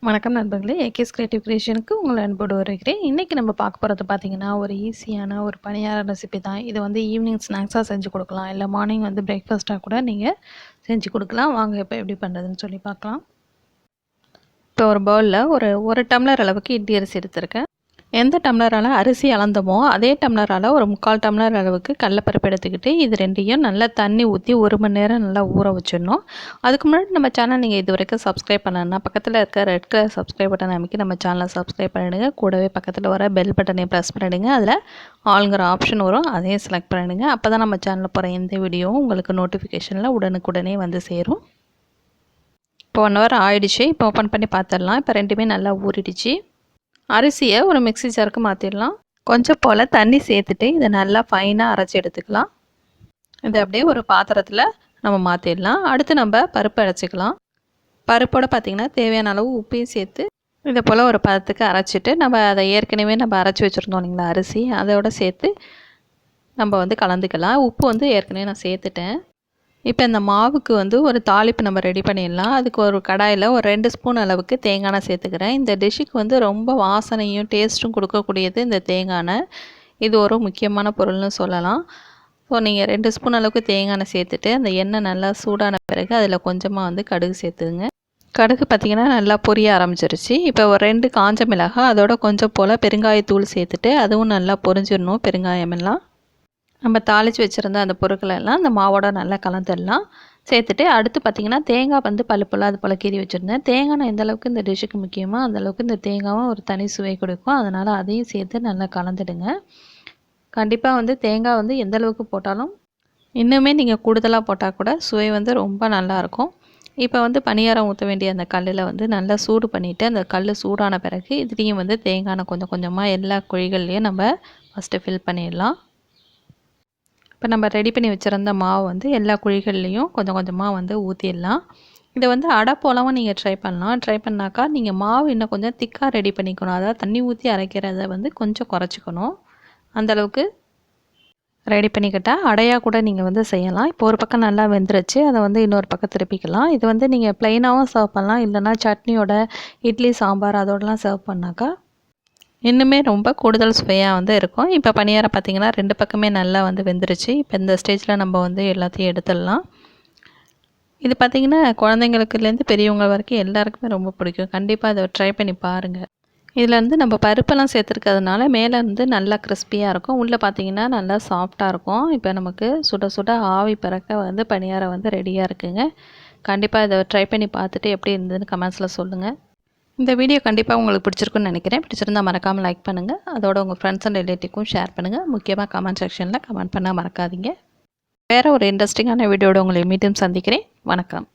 வணக்கம் நண்பர்களே, AKS creative கிரியேஷனுக்கு உங்களை அன்போடு வருகிறேன். இன்றைக்கி நம்ம பார்க்க போகிறது பார்த்திங்கன்னா, ஒரு ஈஸியான ஒரு பணியார ரெசிபி தான். இது வந்து ஈவினிங் ஸ்நாக்ஸாக செஞ்சு கொடுக்கலாம், இல்லை மார்னிங் வந்து பிரேக்ஃபாஸ்ட்டாக கூட நீங்கள் செஞ்சு கொடுக்கலாம். வாங்க இப்போ எப்படி பண்ணுறதுன்னு சொல்லி பார்க்கலாம். இப்போ ஒரு பவுலில் ஒரு டம்ளர் அளவுக்கு இட்லி அரிசி எடுத்திருக்கேன். எந்த டம்ளரால் அரிசி அளந்தோமோ அதே டம்ளரால் ஒரு 3/4 டம்ளர் அளவுக்கு கடலப்பருப்பு எடுத்துக்கிட்டு இது ரெண்டையும் நல்லா தண்ணி ஊற்றி 1 மணி நேரம் நல்லா ஊற வச்சிடணும். அதுக்கு முன்னாடி நம்ம சேனல் நீங்கள் இது வரைக்கும் சப்ஸ்கிரைப் பண்ணணும்னா பக்கத்தில் இருக்க ரெட் கலர் சப்ஸ்கிரைப் பட்டன் அமைக்கி நம்ம சேனலை சப்ஸ்கிரைப் பண்ணிவிடுங்க. கூடவே பக்கத்தில் வர பெல் பட்டனையும் ப்ரெஸ் பண்ணிவிடுங்க. அதில் ஆளுங்கிற ஆப்ஷன் வரும், அதையும் செலக்ட் பண்ணிவிடுங்க. அப்போ தான் நம்ம சேனலில் போகிற எந்த வீடியோவும் உங்களுக்கு நோட்டிஃபிகேஷனில் உடனுக்குடனே வந்து சேரும். இப்போ 1 ஹவர் ஆயிடுச்சு. இப்போ ஓப்பன் பண்ணி பார்த்துடலாம். இப்போ ரெண்டுமே நல்லா ஊறிடுச்சு. அரிசியை ஒரு மிக்ஸி ஜாருக்கு மாற்றிடலாம். கொஞ்சம் போல் தண்ணி சேர்த்துட்டு இதை நல்லா ஃபைனாக அரைச்சி எடுத்துக்கலாம். இதை அப்படியே ஒரு பாத்திரத்தில் நம்ம மாற்றிடலாம். அடுத்து நம்ம பருப்பு அரைச்சிக்கலாம். பருப்போடு பார்த்திங்கன்னா தேவையான அளவு உப்பையும் சேர்த்து இதை போல் ஒரு பதத்துக்கு அரைச்சிட்டு நம்ம அதை ஏற்கனவே நம்ம அரைச்சி வச்சுருந்தோம் இல்லைங்களா அரிசி, அதோடு சேர்த்து நம்ம வந்து கலந்துக்கலாம். உப்பு வந்து ஏற்கனவே நான் சேர்த்துட்டேன். இப்போ இந்த மாவுக்கு வந்து ஒரு தாளிப்பு நம்ம ரெடி பண்ணிடலாம். அதுக்கு ஒரு கடாயில் ஒரு 2 ஸ்பூன் அளவுக்கு தேங்காய் எண்ணெய் சேர்த்துக்கிறேன். இந்த டிஷ்ஷுக்கு வந்து ரொம்ப வாசனையும் டேஸ்ட்டும் கொடுக்கக்கூடியது இந்த தேங்காய் எண்ணெய். இது ஒரு முக்கியமான பொருள்னு சொல்லலாம். ஸோ நீங்கள் 2 ஸ்பூன் அளவுக்கு தேங்காய் எண்ணெய் சேர்த்துட்டு அந்த எண்ணெய் நல்லா சூடான பிறகு அதில் கொஞ்சமாக வந்து கடுகு சேர்த்துங்க. கடுகு பார்த்திங்கன்னா நல்லா பொரிய ஆரம்பிச்சிருச்சு. இப்போ ஒரு 2 காஞ்ச மிளகாய், அதோட கொஞ்சம் போல் பெருங்காயத்தூள் சேர்த்துட்டு அதுவும் நல்லா பொரிஞ்சிடணும். பெருங்காயமெல்லாம் நம்ம தாளித்து வச்சுருந்த அந்த பொருட்களெல்லாம் அந்த மாவோட நல்லா கலந்துடலாம். சேர்த்துட்டு அடுத்து பார்த்திங்கன்னா தேங்காய் வந்து பழுப்பெல்லாம் அது போல் கீறி வச்சுருந்தேன். தேங்காய் எந்த அளவுக்கு இந்த டிஷ்ஷுக்கு முக்கியமோ அந்தளவுக்கு இந்த தேங்காவும் ஒரு தனி சுவை கொடுக்கும். அதனால் அதையும் சேர்த்து நல்லா கலந்துடுங்க. கண்டிப்பாக வந்து தேங்காய் வந்து எந்த அளவுக்கு போட்டாலும் இன்னுமே நீங்கள் கூடுதலாக போட்டால் கூட சுவை வந்து ரொம்ப நல்லாயிருக்கும். இப்போ வந்து பனியாரம் ஊற்ற வேண்டிய அந்த கல்லில் வந்து நல்லா சூடு பண்ணிவிட்டு அந்த கல் சூடான பிறகு இதுலேயும் வந்து தேங்காய் கொஞ்சம் கொஞ்சமாக எல்லா குழிகள்லேயும் நம்ம ஃபஸ்ட்டு ஃபில் பண்ணிடலாம். இப்போ நம்ம ரெடி பண்ணி வச்சுருந்த மாவு வந்து எல்லா குழிகள்லேயும் கொஞ்சம் கொஞ்சமாக வந்து ஊற்றிடலாம். இதை வந்து அடை போலவும் நீங்கள் ட்ரை பண்ணலாம். ட்ரை பண்ணாக்கா நீங்கள் மாவு இன்னும் கொஞ்சம் திக்காக ரெடி பண்ணிக்கணும். அதாவது தண்ணி ஊற்றி அரைக்கிறத வந்து கொஞ்சம் குறைச்சிக்கணும். அந்தளவுக்கு ரெடி பண்ணிக்கிட்டால் அடையாக கூட நீங்கள் வந்து செய்யலாம். இப்போ ஒரு பக்கம் நல்லா வெந்துருச்சு, அதை வந்து இன்னொரு பக்கம் திருப்பிக்கலாம். இது வந்து நீங்கள் ப்ளைனாகவும் சர்வ் பண்ணலாம், இல்லைனா சட்னியோட இட்லி சாம்பார் அதோடலாம் சர்வ் பண்ணாக்கா இன்னுமே ரொம்ப கூடுதல் சுவையாக வந்து இருக்கும். இப்போ பனியாரம் பார்த்திங்கன்னா 2 பக்கமே நல்லா வந்து வெந்துருச்சு. இப்போ இந்த ஸ்டேஜில் நம்ம வந்து எல்லாத்தையும் எடுத்துடலாம். இது பார்த்திங்கன்னா குழந்தைங்களுக்குலேருந்து பெரியவங்க வரைக்கும் எல்லாருக்குமே ரொம்ப பிடிக்கும். கண்டிப்பாக அதை ட்ரை பண்ணி பாருங்கள். இதில் வந்து நம்ம பருப்பெல்லாம் சேர்த்துருக்கிறதுனால மேலே வந்து நல்லா கிறிஸ்பியாக இருக்கும், உள்ளே பார்த்திங்கன்னா நல்லா சாஃப்டாக இருக்கும். இப்போ நமக்கு சுட சுட ஆவி பறக்க வந்து பனியாரம் வந்து ரெடியாக இருக்குங்க. கண்டிப்பாக இதை ட்ரை பண்ணி பார்த்துட்டு எப்படி இருந்ததுன்னு கமெண்ட்ஸில் சொல்லுங்கள். இந்த வீடியோ கண்டிப்பாக உங்களுக்கு பிடிச்சிருக்குன்னு நினைக்கிறேன். பிடிச்சிருந்தால் மறக்காமல் லைக் பண்ணுங்கள். அதோட உங்கள் ஃப்ரெண்ட்ஸ் அண்ட் ரிலேட்டிவ்க்கும் ஷேர் பண்ணுங்கள். முக்கியமாக கமெண்ட் செக்ஷனில் கமெண்ட் பண்ண மறக்காதீங்க. வேறு ஒரு இன்ட்ரெஸ்டிங்கான வீடியோட உங்களை மீண்டும் சந்திக்கிறேன். வணக்கம்.